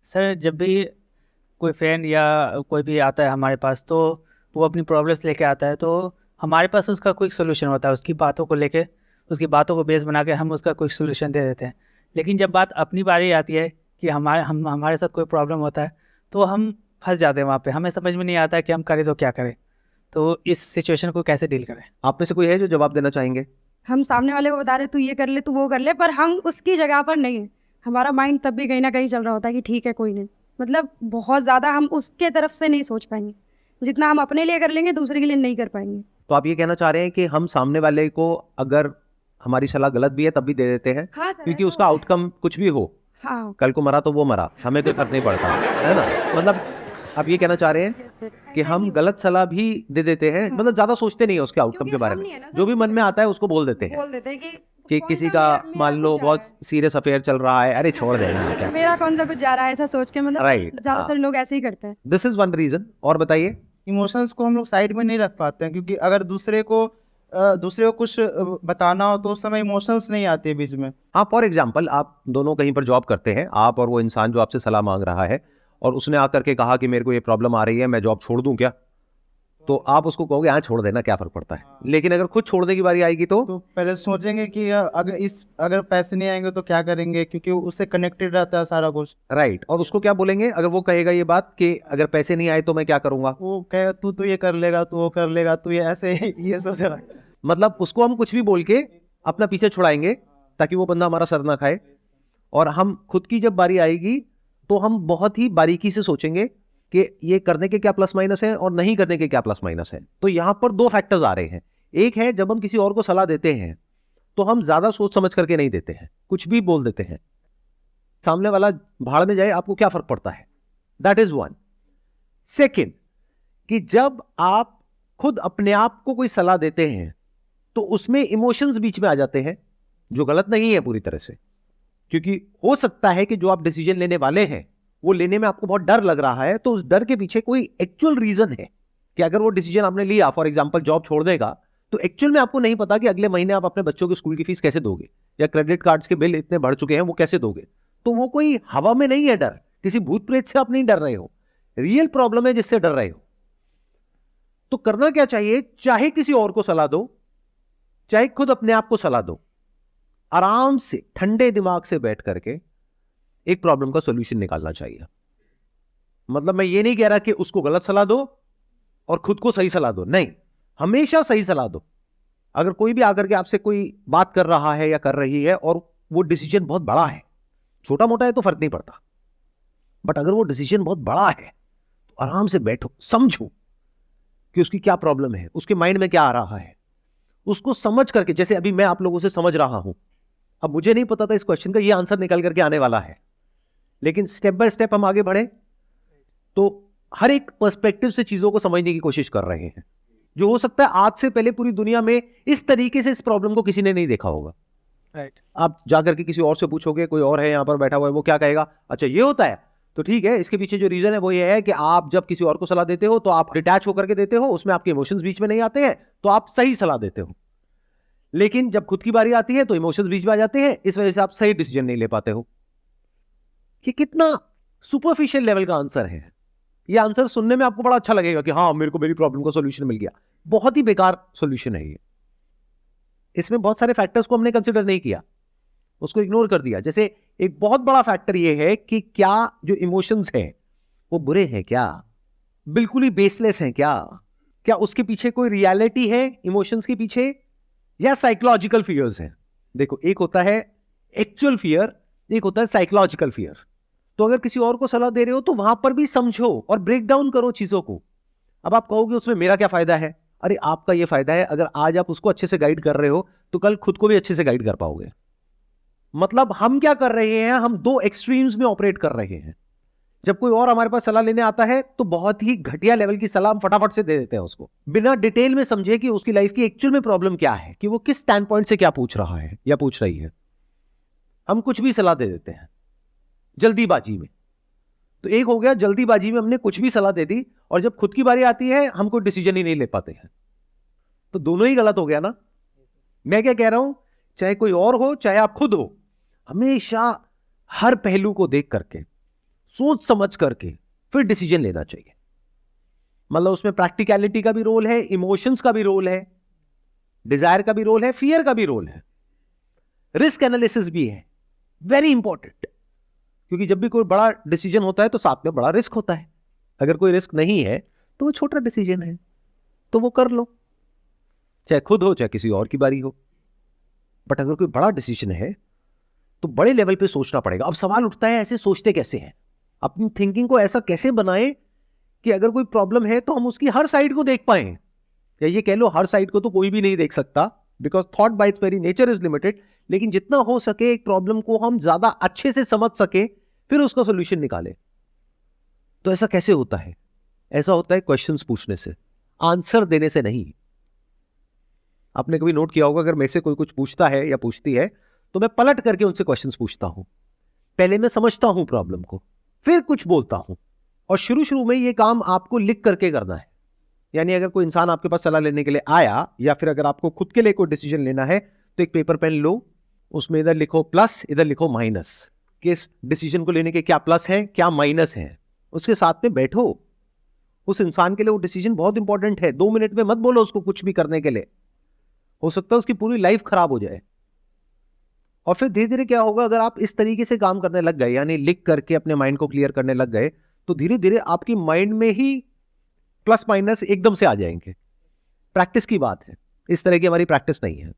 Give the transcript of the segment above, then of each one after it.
Sir जब भी कोई फ्रेंड या कोई भी आता है हमारे पास तो वो अपनी प्रॉब्लम्स लेके आता है, तो हमारे पास उसका क्विक सोल्यूशन होता है। उसकी बातों को लेके, उसकी बातों को बेस बना के हम उसका क्विक सोल्यूशन दे देते हैं। लेकिन जब बात अपनी बारी आती है कि हमारे साथ कोई प्रॉब्लम होता है, तो हम फंस जाते हैं वहाँ पे। हमें समझ में नहीं आता है कि हम करें तो क्या करें, तो इस सिचुएशन को कैसे डील करें। आप में से कोई है जो जवाब देना चाहेंगे? हम सामने वाले को बता रहे तू ये कर ले, तू वो कर ले, पर हम उसकी जगह पर नहीं है। हमारा माइंड तब भी कहीं ना कहीं चल रहा होता है कि ठीक है कोई नहीं। मतलब बहुत ज़्यादा हम उसके तरफ से नहीं सोच पाएंगे, जितना हम अपने लिए कर लेंगे दूसरे के लिए नहीं कर पाएंगे। तो आप ये कहना चाह रहे हैं कि हम सामने वाले को अगर हमारी सलाह गलत भी है तब भी दे देते हैं, हाँ सर, क्योंकि ऐसा उसका होता है। आउटकम कुछ भी हो, हाँ कल को मरा तो वो मरा, हमें कोई फर्क नहीं पड़ता, है ना? मतलब आप ये कहना चाह रहे हैं कि हम गलत सलाह भी दे देते हैं, मतलब ज्यादा सोचते नहीं है उसके आउटकम के बारे में, जो भी मन में आता है उसको बोल देते हैं। बोल देते हैं कि कौन किसी सा का मेरा मान लो कुछ जा बहुत रहा सीरियस अफेयर चल रहा है, अरे छोड़ देना क्या, है, मेरा कौन सा कुछ जा रहा है, ऐसा सोच के मतलब राइट। ज्यादातर लोग ऐसे ही करते हैं। This is one reason. और बताइए। इमोशंस को हम लोग साइड में नहीं रख पाते हैं, क्योंकि अगर दूसरे को कुछ बताना हो तो उस समय इमोशंस नहीं आते बीच में। हाँ, फॉर एग्जाम्पल आप दोनों कहीं पर जॉब करते हैं, आप और वो इंसान जो आपसे सलाह मांग रहा है, और उसने आकर के कहा कि मेरे को ये प्रॉब्लम आ रही है, मैं जॉब छोड़ दूं क्या? तो आप उसको कहोगे हाँ छोड़ देना, क्या फर्क पड़ता है। लेकिन अगर खुद छोड़ने की बारी आएगी तो पहले सोचेंगे कि अगर पैसे नहीं आएंगे तो क्या करेंगे, क्योंकि उससे कनेक्टेड रहता है सारा कुछ। राइट। और उसको क्या बोलेंगे अगर वो कहेगा ये बात कि अगर पैसे नहीं आए तो मैं क्या करूंगा? वो कहेगा तू तो ये कर लेगा, तू वो कर लेगा, तू ये ऐसे ये सोच रहा है। मतलब उसको हम कुछ भी बोल के अपना पीछे छुड़ाएंगे ताकि वो बंदा हमारा सर ना खाए। और हम खुद की जब बारी आएगी तो हम बहुत ही बारीकी से सोचेंगे कि ये करने के क्या प्लस माइनस है और नहीं करने के क्या प्लस माइनस है। तो यहां पर दो फैक्टर्स आ रहे हैं। एक है जब हम किसी और को सलाह देते हैं तो हम ज्यादा सोच समझ करके नहीं देते हैं, कुछ भी बोल देते हैं, सामने वाला भाड़ में जाए आपको क्या फर्क पड़ता है। That is one. सेकेंड, कि जब आप खुद अपने आप को कोई सलाह देते हैं तो उसमें इमोशंस बीच में आ जाते हैं, जो गलत नहीं है पूरी तरह से, क्योंकि हो सकता है कि जो आप डिसीजन लेने वाले हैं वो लेने में आपको बहुत डर लग रहा है, तो उस डर के पीछे कोई एक्चुअल रीजन है कि अगर वो डिसीजन आपने लिया, फॉर एग्जांपल जॉब छोड़ने का, तो एक्चुअल में आपको नहीं पता कि अगले महीने आप अपने बच्चों की स्कूल की फीस कैसे दोगे, या क्रेडिट कार्ड्स के बिल इतने बढ़ चुके हैं वो कैसे दोगे। तो वो कोई हवा में नहीं है डर, किसी भूत प्रेत से आप नहीं डर रहे हो, रियल प्रॉब्लम है जिससे डर रहे हो। तो करना क्या चाहिए, चाहे किसी और को सलाह दो, चाहे खुद अपने आप को सलाह दो, आराम से ठंडे दिमाग से बैठ करके एक प्रॉब्लम का सॉल्यूशन निकालना चाहिए। मतलब मैं ये नहीं कह रहा कि उसको गलत सलाह दो और खुद को सही सलाह दो, नहीं, हमेशा सही सलाह दो। अगर कोई भी आकर के आपसे कोई बात कर रहा है या कर रही है और वो डिसीजन बहुत बड़ा है, छोटा मोटा है तो फर्क नहीं पड़ता, बट अगर वो डिसीजन बहुत बड़ा है तो आराम से बैठो, समझो कि उसकी क्या प्रॉब्लम है, उसके माइंड में क्या आ रहा है, उसको समझ करके। जैसे अभी मैं आप लोगों से समझ रहा हूं, अब मुझे नहीं पता था इस क्वेश्चन का ये आंसर निकल करके आने वाला है, लेकिन स्टेप बाय स्टेप हम आगे बढ़े तो हर एक पर्सपेक्टिव से चीजों को समझने की कोशिश कर रहे हैं, जो हो सकता है आज से पहले पूरी दुनिया में इस तरीके से इस प्रॉब्लम को किसी ने नहीं देखा होगा। राइट। आप जाकर के किसी और से पूछोगे, कोई और है यहां पर बैठा हुआ है, वो क्या कहेगा, अच्छा ये होता है, तो ठीक है, इसके पीछे जो रीजन है वो ये है कि आप जब किसी और को सलाह देते हो तो आप डिटैच होकर के देते हो, उसमें आपके इमोशंस बीच में नहीं आते हैं, तो आप सही सलाह देते हो। लेकिन जब खुद की बारी आती है तो इमोशंस बीच में आ जाते हैं, इस वजह से आप सही डिसीजन नहीं ले पाते हो। कि कितना सुपरफिशियल लेवल का आंसर है। ये आंसर सुनने में आपको बड़ा अच्छा लगेगा कि हाँ मेरे को मेरी प्रॉब्लम का सॉल्यूशन मिल गया, बहुत ही बेकार सॉल्यूशन है ये। इसमें बहुत सारे फैक्टर्स को हमने कंसिडर नहीं किया, उसको इग्नोर कर दिया। जैसे एक बहुत बड़ा फैक्टर ये है कि क्या जो इमोशंस हैं वो बुरे हैं क्या, बिल्कुल ही बेसलेस हैं क्या उसके पीछे कोई रियलिटी है इमोशंस के पीछे, या साइकोलॉजिकल फियर्स हैं। देखो, एक होता है एक्चुअल फियर, एक होता है साइकोलॉजिकल फियर। तो अगर किसी और को सलाह दे रहे हो तो वहां पर भी समझो और ब्रेक डाउन करो चीजों को। अब आप कहोगे उसमें मेरा क्या फायदा है, अरे आपका ये फायदा है, अगर आज आप उसको अच्छे से गाइड कर रहे हो तो कल खुद को भी अच्छे से गाइड कर पाओगे। मतलब हम क्या कर रहे हैं, हम दो एक्सट्रीम्स में ऑपरेट कर रहे हैं। जब कोई और हमारे पास सलाह लेने आता है तो बहुत ही घटिया लेवल की सलाह हम फटाफट से दे देते हैं उसको, बिना डिटेल में समझे कि उसकी लाइफ की एक्चुअल में प्रॉब्लम क्या है, कि वो किस स्टैंड पॉइंट से क्या पूछ रहा है या पूछ रही है। हम कुछ भी सलाह दे देते हैं जल्दीबाजी में। तो एक हो गया, जल्दीबाजी में हमने कुछ भी सलाह दे दी, और जब खुद की बारी आती है हम कोई डिसीजन ही नहीं ले पाते हैं। तो दोनों ही गलत हो गया ना। मैं क्या कह रहा हूं, चाहे कोई और हो चाहे आप खुद हो, हमेशा हर पहलू को देख करके सोच समझ करके फिर डिसीजन लेना चाहिए। मतलब उसमें प्रैक्टिकलिटी का भी रोल है, इमोशंस का भी रोल है, डिजायर का भी रोल है, फियर का भी रोल है, रिस्क एनालिसिस भी है, वेरी इंपॉर्टेंट। क्योंकि जब भी कोई बड़ा डिसीजन होता है तो साथ में बड़ा रिस्क होता है। अगर कोई रिस्क नहीं है तो वो छोटा डिसीजन है, तो वो कर लो, चाहे खुद हो चाहे किसी और की बारी हो। बट अगर कोई बड़ा डिसीजन है तो बड़े लेवल पे सोचना पड़ेगा। अब सवाल उठता है, ऐसे सोचते कैसे हैं? अपनी थिंकिंग को ऐसा कैसे बनाएं कि अगर कोई प्रॉब्लम है तो हम उसकी हर साइड को देख पाए, या ये कह लो हर साइड को तो कोई भी नहीं देख सकता, because thought bye it's very nature is limited. लेकिन जितना हो सके एक प्रॉब्लम को हम ज्यादा अच्छे से समझ सके, फिर उसका सोल्यूशन निकाले। तो ऐसा कैसे होता है? ऐसा होता है क्वेश्चंस पूछने से, आंसर देने से नहीं। आपने कभी नोट किया होगा, अगर मेरे से कोई कुछ पूछता है या पूछती है तो मैं पलट करके उनसे क्वेश्चंस पूछता हूं। पहले मैं समझता हूं प्रॉब्लम को, फिर कुछ बोलता हूं। और शुरू में ये काम आपको लिख करके करना है। यानी अगर कोई इंसान आपके पास सलाह लेने के लिए आया, या फिर अगर आपको खुद के लिए कोई डिसीजन लेना है, तो एक पेपर पेन लो, उसमें इधर लिखो प्लस, इधर लिखो माइनस, कि इस डिसीजन को लेने के क्या प्लस है क्या माइनस है। उसके साथ में बैठो। उस इंसान के लिए वो डिसीजन बहुत इंपॉर्टेंट है। 2 मिनट में मत बोलो उसको कुछ भी करने के लिए, हो सकता है उसकी पूरी लाइफ खराब हो जाए। और फिर धीरे धीरे क्या होगा, अगर आप इस तरीके से काम करने लग गए, यानी लिख करके अपने माइंड को क्लियर करने लग गए, तो धीरे धीरे आपकी माइंड में ही प्लस माइनस एकदम से आ जाएंगे। प्रैक्टिस की बात है, इस तरह की हमारी प्रैक्टिस नहीं है।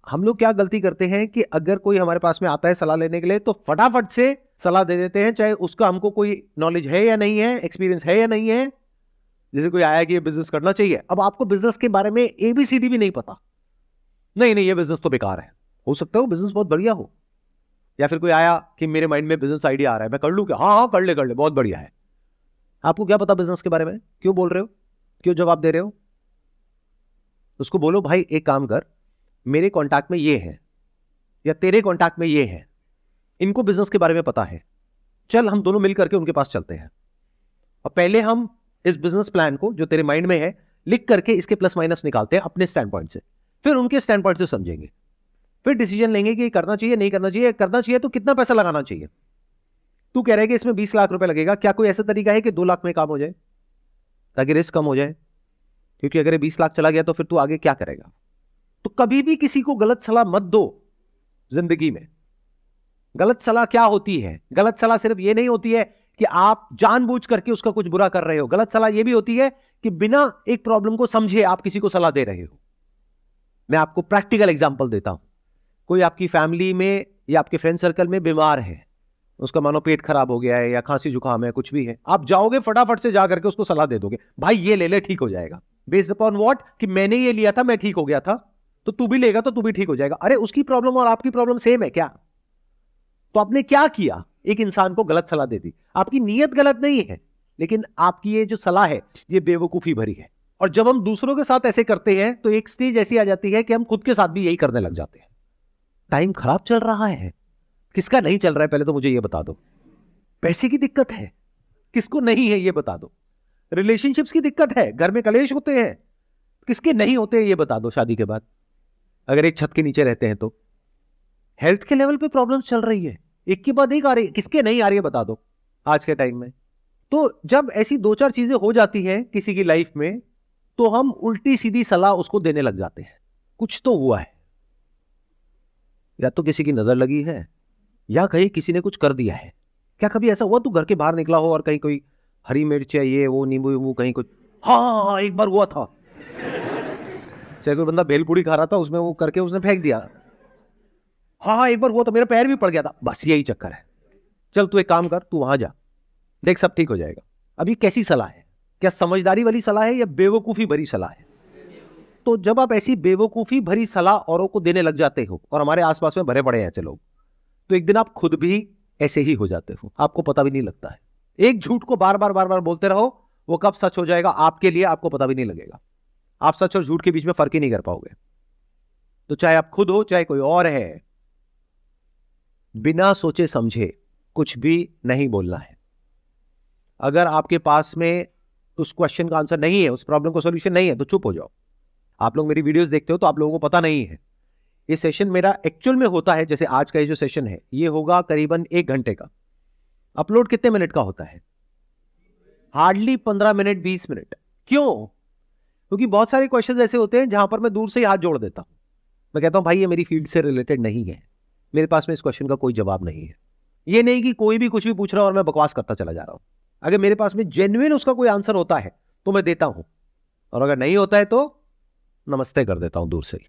हम लोग क्या गलती करते हैं कि अगर कोई हमारे पास में आता है सलाह लेने के लिए, तो फटाफट से सलाह दे देते हैं, चाहे उसका हमको कोई नॉलेज है या नहीं है, एक्सपीरियंस है या नहीं है। जैसे कोई आया कि ये बिजनेस करना चाहिए, अब आपको बिजनेस के बारे में ABCD भी नहीं पता, नहीं ये बिजनेस तो बेकार है। हो सकता है वो बिजनेस बहुत बढ़िया हो। या फिर कोई आया कि मेरे माइंड में बिजनेस आइडिया आ रहा है, मैं कर लूं क्या? हाँ कर ले बहुत बढ़िया है। आपको क्या पता बिजनेस के बारे में? क्यों बोल रहे हो, क्यों जवाब दे रहे हो? उसको बोलो भाई एक काम कर, मेरे कॉन्टैक्ट में ये है, या तेरे कॉन्टैक्ट में ये है, इनको बिजनेस के बारे में पता है, चल हम दोनों मिल करके उनके पास चलते हैं, और पहले हम इस बिजनेस प्लान को जो तेरे माइंड में है लिख करके इसके प्लस माइनस निकालते हैं अपने स्टैंड पॉइंट से, फिर उनके स्टैंड पॉइंट से समझेंगे, फिर डिसीजन लेंगे कि करना चाहिए नहीं करना चाहिए, करना चाहिए तो कितना पैसा लगाना चाहिए। तू कह रहा है कि इसमें 20 लाख रुपए लगेगा, क्या कोई ऐसा तरीका है कि 2 लाख में काम हो जाए, ताकि रिस्क कम हो जाए? क्योंकि अगर 20 लाख चला गया तो फिर तू आगे क्या करेगा? तो कभी भी किसी को गलत सलाह मत दो। जिंदगी में गलत सलाह क्या होती है? गलत सलाह सिर्फ ये नहीं होती है कि आप जानबूझ करके उसका कुछ बुरा कर रहे हो। गलत सलाह यह भी होती है कि बिना एक प्रॉब्लम को समझे आप किसी को सलाह दे रहे हो। मैं आपको प्रैक्टिकल एग्जांपल देता हूं। कोई आपकी फैमिली में या आपके फ्रेंड सर्कल में बीमार है, उसका मानो पेट खराब हो गया है या खांसी जुकाम है, कुछ भी है, आप जाओगे फटाफट से जाकर के उसको सलाह दे दोगे, भाई ये ले ले ठीक हो जाएगा। Based upon what? कि मैंने ये लिया था, मैं ठीक हो गया था, तो तू भी लेगा तो तू भी ठीक हो जाएगा। अरे उसकी प्रॉब्लम और आपकी प्रॉब्लम सेम है क्या? तो आपने क्या किया? एक इंसान को गलत सलाह दे दी। आपकी नीयत गलत नहीं है, लेकिन आपकी ये जो सलाह है ये बेवकूफी भरी है। और जब हम दूसरों के साथ ऐसे करते हैं तो एक स्टेज ऐसी आ जाती है कि हम खुद के साथ भी यही करने लग जाते हैं। टाइम खराब चल रहा है, किसका नहीं चल रहा है पहले तो मुझे ये बता दो। पैसे की दिक्कत है, किसको नहीं है ये बता दो। रिलेशनशिप्स की दिक्कत है, घर में कलेश होते हैं, किसके नहीं होते हैं ये बता दो। शादी के बाद अगर एक छत के नीचे रहते हैं तो हेल्थ के लेवल पे प्रॉब्लम चल रही है, एक के बाद एक आ रही है, किसके नहीं आ रही है बता दो आज के टाइम में। तो जब ऐसी 2-4 चीजें हो जाती हैं किसी की लाइफ में, तो हम उल्टी सीधी सलाह उसको देने लग जाते हैं। कुछ तो हुआ है, या तो किसी की नजर लगी है, या कहीं किसी ने कुछ कर दिया है। क्या कभी ऐसा हुआ तू घर के बाहर निकला हो और कहीं कोई हरी मिर्च है, ये वो नींबू वींबू कहीं कुछ? हाँ एक बार हुआ था, चाहे कोई बंदा भेलपूरी खा रहा था, उसमें वो करके उसने फेंक दिया। हाँ एक बार हुआ तो मेरा पैर भी पड़ गया था। बस यही चक्कर है। चल तू एक काम कर, तू वहां जा, देख सब ठीक हो जाएगा। अभी कैसी सलाह है? क्या समझदारी वाली सलाह है या बेवकूफी भरी सलाह है? तो जब आप ऐसी बेवकूफी भरी सलाह औरों को देने लग जाते हो, और हमारे आसपास में भरे पड़े हैं ऐसे लोग, तो एक दिन आप खुद भी ऐसे ही हो जाते हो, आपको पता भी नहीं लगता है। एक झूठ को बार बार बोलते रहो, वो कब सच हो जाएगा आपके लिए आपको पता भी नहीं लगेगा। आप सच और झूठ के बीच में फर्क ही नहीं कर पाओगे। तो चाहे आप खुद हो चाहे कोई और है, बिना सोचे समझे कुछ भी नहीं बोलना है। अगर आपके पास में उस क्वेश्चन का आंसर नहीं है, उस प्रॉब्लम का सॉल्यूशन नहीं है, तो चुप हो जाओ। आप लोग मेरी वीडियोस देखते हो तो आप लोगों को पता नहीं है, ये सेशन मेरा एक्चुअल में होता है, जैसे आज का ये जो सेशन है ये होगा करीबन 1 घंटे का। अपलोड कितने मिनट का होता है? Hardly 15 minute 20 minute. क्यों? क्योंकि बहुत सारे क्वेश्चन ऐसे होते हैं जहां पर मैं दूर से ही हाथ जोड़ देता हूं, मैं कहता हूं भाई ये मेरी फील्ड से रिलेटेड नहीं है, मेरे पास में इस क्वेश्चन का कोई जवाब नहीं है। ये नहीं कि कोई भी कुछ भी पूछ रहा है और मैं बकवास करता चला जा रहा हूं। अगर मेरे पास में जेन्युइन उसका कोई आंसर होता है तो मैं देता हूं, और अगर नहीं होता है तो नमस्ते कर देता हूं दूर से ही।